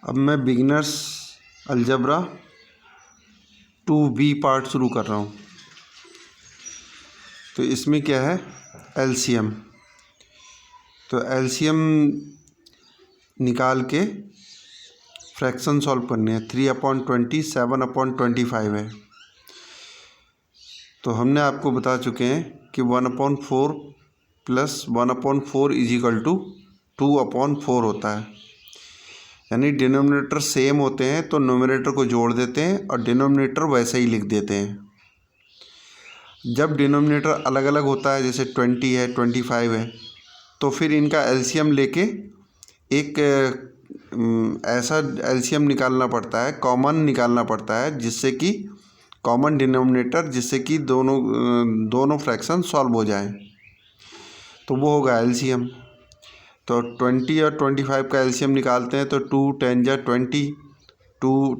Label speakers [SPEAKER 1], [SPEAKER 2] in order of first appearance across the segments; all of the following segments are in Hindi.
[SPEAKER 1] अब मैं बिगिनर्स अलजबरा 2B पार्ट शुरू कर रहा हूँ। तो इसमें क्या है, एलसीएम। तो एलसीएम निकाल के फ्रैक्शन सॉल्व करनी है। 3/20 7/25 है। तो हमने आपको बता चुके हैं कि 1/4 + 1/4 = 2/4 होता है। यानी डिनोमिनेटर सेम होते हैं तो नोमिनेटर को जोड़ देते हैं और डिनोमिनेटर वैसे ही लिख देते हैं। जब डिनोमिनेटर अलग अलग होता है, जैसे 20 है 25 है, तो फिर इनका एलसीएम लेके एक ऐसा एलसीएम निकालना पड़ता है, कॉमन निकालना पड़ता है, जिससे कि कॉमन डिनोमिनेटर, जिससे कि दोनों फ्रैक्शन सॉल्व हो जाएं। तो वो होगा एलसीएम। तो 20 और 25 का एलसीएम निकालते हैं तो 2 10 जा 20, 2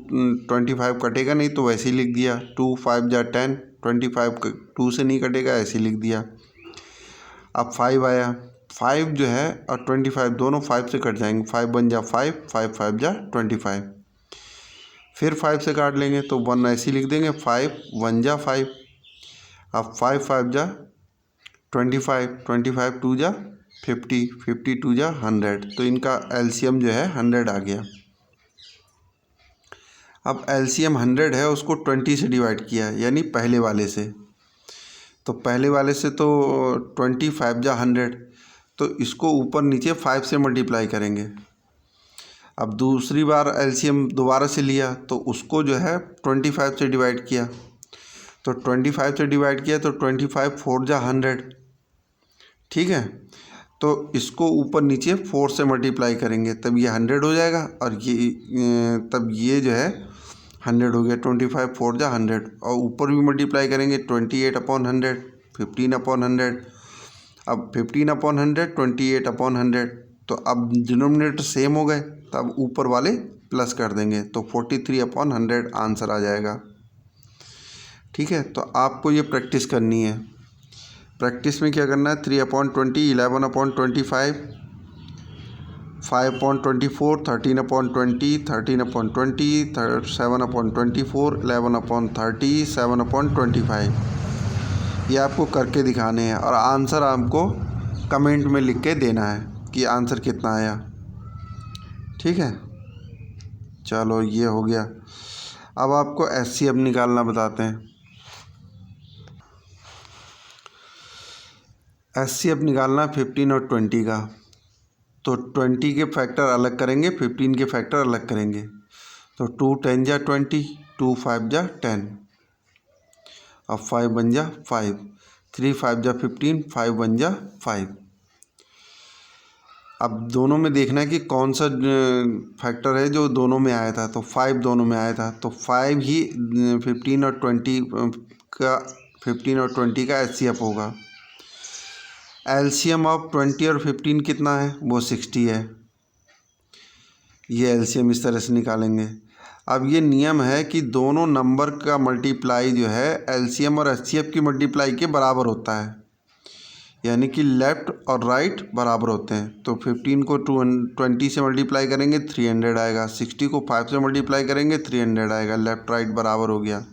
[SPEAKER 1] 25 कटेगा नहीं तो वैसे ही लिख दिया। 2 5 जा 10, 25 2 से नहीं कटेगा, ऐसे ही लिख दिया। अब 5 आया, 5 जो है और 25 दोनों 5 से कट जाएंगे। 5 1 जा 5, 5 5 जा 25। फिर 5 से काट लेंगे तो 1 ऐसे ही लिख देंगे। 5 1 जा 5। अब 5 5 जा 25, 25 2 जा 50, 50 2 जा 100। तो इनका एलसीएम जो है 100 आ गया। अब एलसीएम 100 है, उसको 20 से डिवाइड किया, यानी पहले वाले से। तो पहले वाले से तो 25 जा 100, तो इसको ऊपर नीचे 5 से मल्टीप्लाई करेंगे। अब दूसरी बार एलसीएम दोबारा से लिया तो उसको जो है 25 से डिवाइड किया। तो 25 से डिवाइड किया तो 25 4 जा 100, ठीक है। तो इसको ऊपर नीचे 4 से मल्टीप्लाई करेंगे, तब ये 100 हो जाएगा, और ये तब ये जो है 100 हो गया। 25 4 जा 100, और ऊपर भी मल्टीप्लाई करेंगे 28/100, 15/100। अब 15/100, 28/100, तो अब डिनोमिनेटर सेम हो गए, तब ऊपर वाले प्लस कर देंगे तो 43/100 आंसर आ जाएगा। ठीक है, तो आपको ये प्रैक्टिस करनी है। प्रैक्टिस में क्या करना है, 3/20, 11/25, 5/24, 13/20, 13/20, 7/24, 11/30, 7/25। ये आपको करके दिखाने हैं और आंसर आपको कमेंट में लिख के देना है कि आंसर कितना आया। ठीक है, चलो ये हो गया। अब आपको एचसीएफ निकालना बताते हैं। एचसीएफ निकालना 15 और 20 का। तो 20 के फैक्टर अलग करेंगे, 15 के फैक्टर अलग करेंगे। तो 2 10 जा 20, 2 5 जा 10, अब 5 1 जा 5, 3 5 जा 15, 5 1 जा 5। अब दोनों में देखना है कि कौन सा फैक्टर है जो दोनों में आया था। तो 5 दोनों में आया था, तो 5 ही 15 और 20 का एचसीएफ होगा। एलसीएम ऑफ 20 और 15 कितना है, वो 60 है। ये एलसीएम इस तरह से निकालेंगे। अब ये नियम है कि दोनों नंबर का मल्टीप्लाई जो है एलसीएम और एचसीएफ की मल्टीप्लाई के बराबर होता है, यानी कि लेफ़्ट और राइट बराबर होते हैं। तो 15 को 20 से मल्टीप्लाई करेंगे 300 आएगा, 60 को 5 से मल्टीप्लाई करेंगे 300 आएगा। लेफ़्ट राइट बराबर हो गया।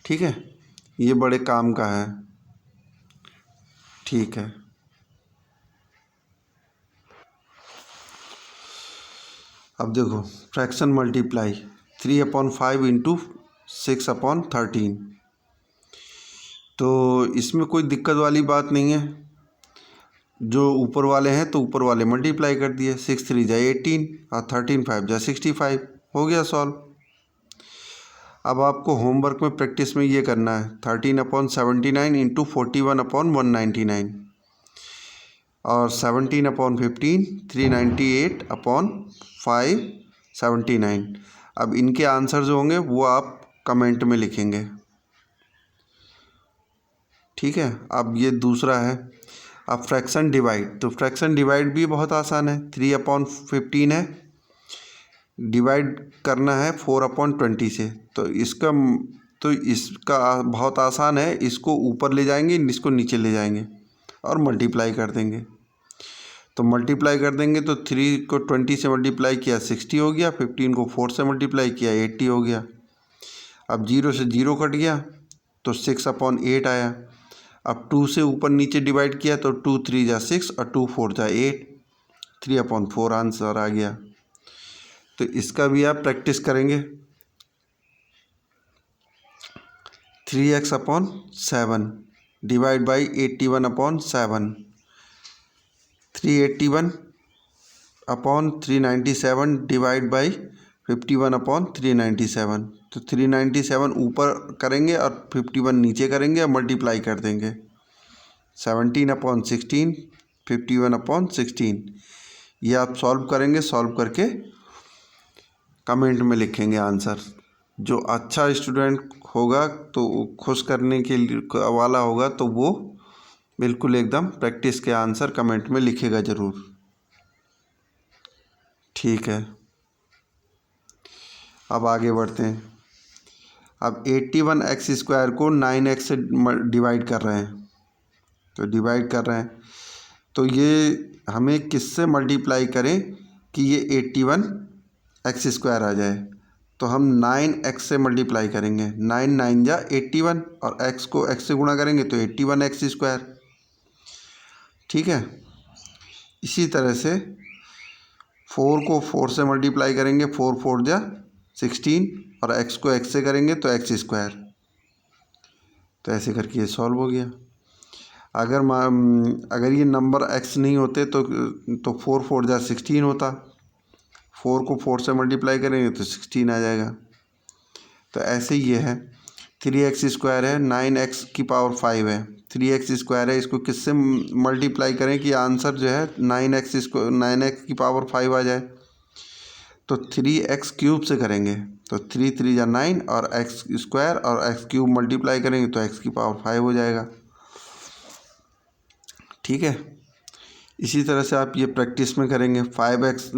[SPEAKER 1] ठीक है, ये बड़े काम का है। ठीक है, अब देखो फ्रैक्शन मल्टीप्लाई 3/5 × 6/13। तो इसमें कोई दिक्कत वाली बात नहीं है। जो ऊपर वाले हैं तो ऊपर वाले मल्टीप्लाई कर दिए, 6 3 जा 18 और 13 5 जा 65, हो गया सॉल्व। अब आपको होमवर्क में प्रैक्टिस में ये करना है 13/79 × 41/199 और 17/15 398/579। अब इनके आंसर जो होंगे वो आप कमेंट में लिखेंगे। ठीक है, अब ये दूसरा है। अब फ्रैक्शन डिवाइड, तो फ्रैक्शन डिवाइड भी बहुत आसान है। 3/15 है, डिवाइड करना है 4/20 से। तो इसका बहुत आसान है। इसको ऊपर ले जाएंगे, इसको नीचे ले जाएंगे और मल्टीप्लाई कर देंगे। तो मल्टीप्लाई कर देंगे तो 3 को 20 से मल्टीप्लाई किया 60 हो गया, 15 को 4 से मल्टीप्लाई किया 80 हो गया। अब 0 से 0 कट गया तो 6/8 आया। अब 2 से ऊपर नीचे डिवाइड किया तो 2 3 जा 6 और 2 4 जा 8, 3/4 आंसर आ गया। तो इसका भी आप प्रैक्टिस करेंगे। 3x/7 divide by 81/7, 381/397 divide by 51/397। तो 397 ऊपर करेंगे और 51 नीचे करेंगे और मल्टीप्लाई कर देंगे। 17/16, 51/16। ये आप सॉल्व करेंगे, सॉल्व करके कमेंट में लिखेंगे आंसर। जो अच्छा स्टूडेंट होगा तो खुश करने के वाला होगा तो वो बिल्कुल एकदम प्रैक्टिस के आंसर कमेंट में लिखेगा ज़रूर। ठीक है, अब आगे बढ़ते हैं। अब 81x² को 9x से डिवाइड कर रहे हैं, तो डिवाइड कर रहे हैं तो ये हमें किससे मल्टीप्लाई करें कि ये 81x² आ जाए। तो हम 9x से मल्टीप्लाई करेंगे, 9 9 जा 81 और x को x से गुणा करेंगे तो 81x²। ठीक है, इसी तरह से 4 को 4 से मल्टीप्लाई करेंगे, 4 4 जा 16 और x को x से करेंगे तो x²। तो ऐसे करके ये सॉल्व हो गया। अगर ये नंबर x नहीं होते तो 4 4 जा 16 होता, 4 को 4 से मल्टीप्लाई करेंगे तो 16 आ जाएगा। तो ऐसे ही ये है, 3x² है, 9x⁵ है, 3x² है, इसको किससे मल्टीप्लाई करें कि आंसर जो है 9x⁵ आ जाए। तो 3x³ से करेंगे तो 3 3 जा 9 और x² और x³ मल्टीप्लाई करेंगे तो x⁵ हो जाएगा। ठीक है, इसी तरह से आप ये प्रैक्टिस में करेंगे। 5x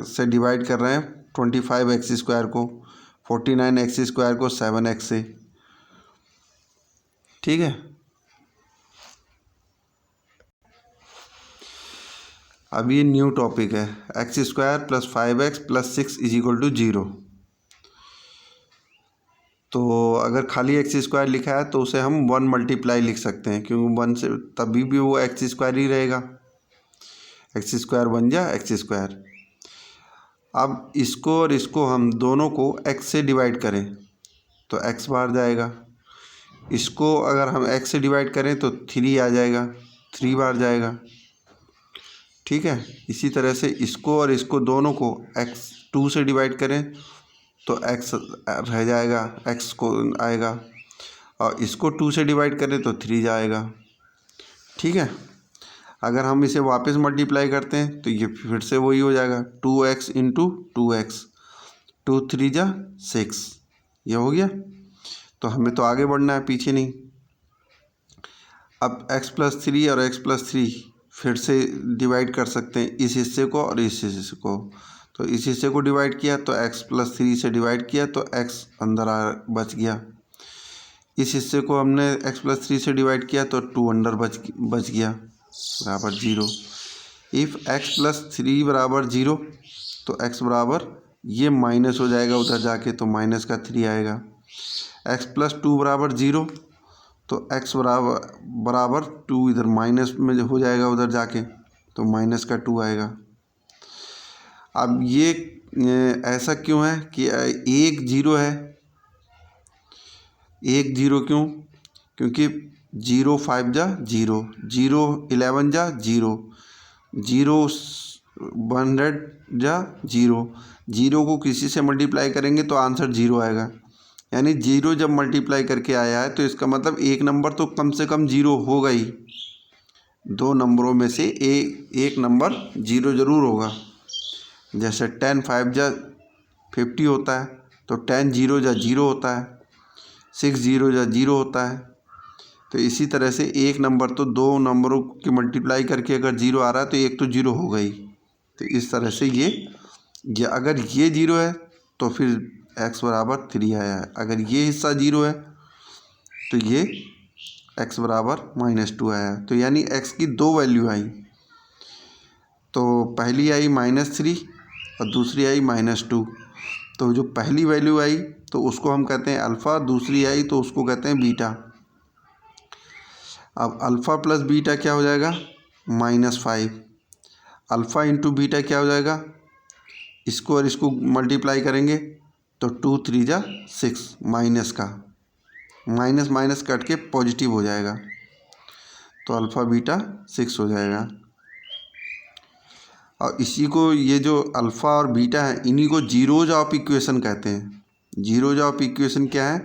[SPEAKER 1] से डिवाइड कर रहे हैं 25x² को, 49x² को 7x से। ठीक है, अब ये न्यू टॉपिक है, x² + 5x + 6 = 0। तो अगर खाली x² लिखा है तो उसे हम 1 मल्टीप्लाई लिख सकते हैं, क्योंकि 1 से तभी भी वो x² ही रहेगा, x² बन जा x²। अब इसको और इसको हम दोनों को x से डिवाइड करें तो x बार जाएगा। इसको अगर हम x से डिवाइड करें तो 3 आ जाएगा, 3 बार जाएगा। ठीक है, इसी तरह से इसको और इसको दोनों को x2 से डिवाइड करें तो x रह जाएगा, x को आएगा, और इसको 2 से डिवाइड करें तो 3 जाएगा। ठीक है, अगर हम इसे वापस मल्टीप्लाई करते हैं तो ये फिर से वही हो जाएगा, 2x × 2x, 2 3 जा 6, ये हो गया। तो हमें तो आगे बढ़ना है, पीछे नहीं। अब x+3 और x+3 फिर से डिवाइड कर सकते हैं, इस हिस्से को और इस हिस्से को। तो इस हिस्से को डिवाइड किया तो x+3 से डिवाइड किया तो x अंदर बच गया। इस हिस्से को हमने x+3 से डिवाइड किया तो 2 अंदर बच गया, बराबर 0। इफ़ x+3 बराबर 0 तो x बराबर ये माइनस हो जाएगा उधर जाके, तो -3 आएगा। x+2 बराबर 0 तो x बराबर 2 इधर माइनस में हो जाएगा उधर जाके, तो -2 आएगा। अब ये ऐसा क्यों है कि 1 0 है, 1 0 क्यों? क्योंकि 0 5 जा 0, 0 11 जा 0, 0 100 जा 0, 0 को किसी से मल्टीप्लाई करेंगे तो आंसर 0 आएगा। यानी 0 जब मल्टीप्लाई करके आया है तो इसका मतलब एक नंबर तो कम से कम 0 होगा ही, 2 नंबरों में से एक नंबर 0 ज़रूर होगा। जैसे 10 5 जा 50 होता है तो 10 0 जा 0 होता है, 6 0 जा 0 होता है। तो इसी तरह से एक नंबर तो 2 नंबरों की मल्टीप्लाई करके अगर 0 आ रहा है तो एक तो 0 होगा ही। तो इस तरह से ये अगर ये 0 है तो फिर x बराबर 3 आया है, अगर ये हिस्सा 0 है तो ये x बराबर -2 आया है। तो यानी x की 2 वैल्यू आई, तो पहली आई -3 और दूसरी आई -2। तो जो पहली वैल्यू आई तो उसको हम कहते हैं अल्फ़ा, दूसरी आई तो उसको कहते हैं बीटा। अब अल्फ़ा प्लस बीटा क्या हो जाएगा? -5। अल्फ़ा इंटू बीटा क्या हो जाएगा? इसको और इसको मल्टीप्लाई करेंगे तो 2 3 जा 6, माइनस का माइनस माइनस कट के पॉजिटिव हो जाएगा, तो अल्फ़ा बीटा 6 हो जाएगा। और इसी को, ये जो अल्फ़ा और बीटा है, इन्हीं को जीरोज ऑफ इक्वेशन कहते हैं। जीरोज ऑफ इक्वेशन क्या है?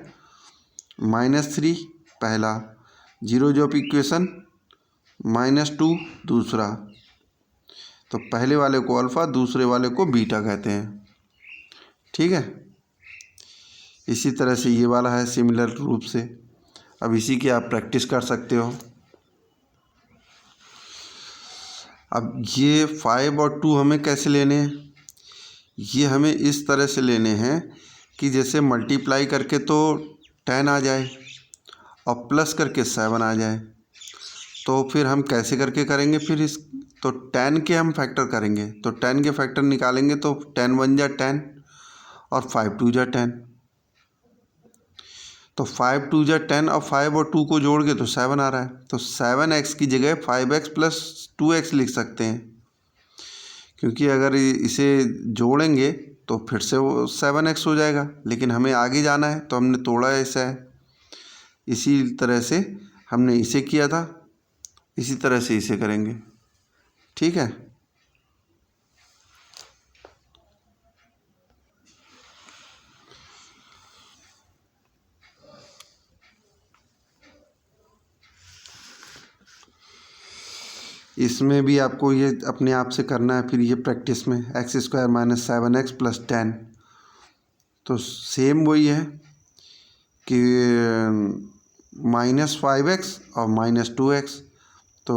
[SPEAKER 1] -3 पहला, जीरोज ऑफ इक्वेशन -2 दूसरा। तो पहले वाले को अल्फ़ा, दूसरे वाले को बीटा कहते हैं। ठीक है, इसी तरह से ये वाला है सिमिलर रूप से। अब इसी की आप प्रैक्टिस कर सकते हो। अब ये 5 और 2 हमें कैसे लेने हैं? ये हमें इस तरह से लेने हैं कि जैसे मल्टीप्लाई करके तो 10 आ जाए और प्लस करके 7 आ जाए। तो फिर हम कैसे करके करेंगे? फिर इस तो 10 के हम फैक्टर करेंगे, तो 10 के फैक्टर निकालेंगे तो 10 1 जा 10 और 5 2 जा 10। तो 5 2 जा 10 और 5 और 2 को जोड़ के तो 7 आ रहा है। तो 7x की जगह 5x प्लस 2x लिख सकते हैं, क्योंकि अगर इसे जोड़ेंगे तो फिर से वो 7x हो जाएगा, लेकिन हमें आगे जाना है तो हमने तोड़ा ऐसा है। इसी तरह से हमने इसे किया था, इसी तरह से इसे करेंगे। ठीक है, इसमें भी आपको ये अपने आप से करना है। फिर ये प्रैक्टिस में x² - 7x + 10, तो सेम वही है कि -5x और -2x, तो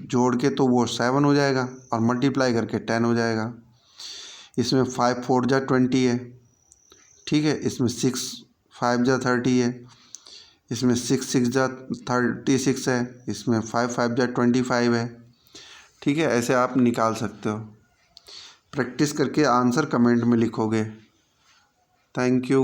[SPEAKER 1] जोड़ के तो वो 7 हो जाएगा और मल्टीप्लाई करके 10 हो जाएगा। इसमें 5 4 जा 20 है। ठीक है, इसमें 6 5 जा 30 है, इसमें 6 6 जा 36 है, इसमें 5 5 जा 25 है। ठीक है, ऐसे आप निकाल सकते हो। प्रैक्टिस करके आंसर कमेंट में लिखोगे। Thank you.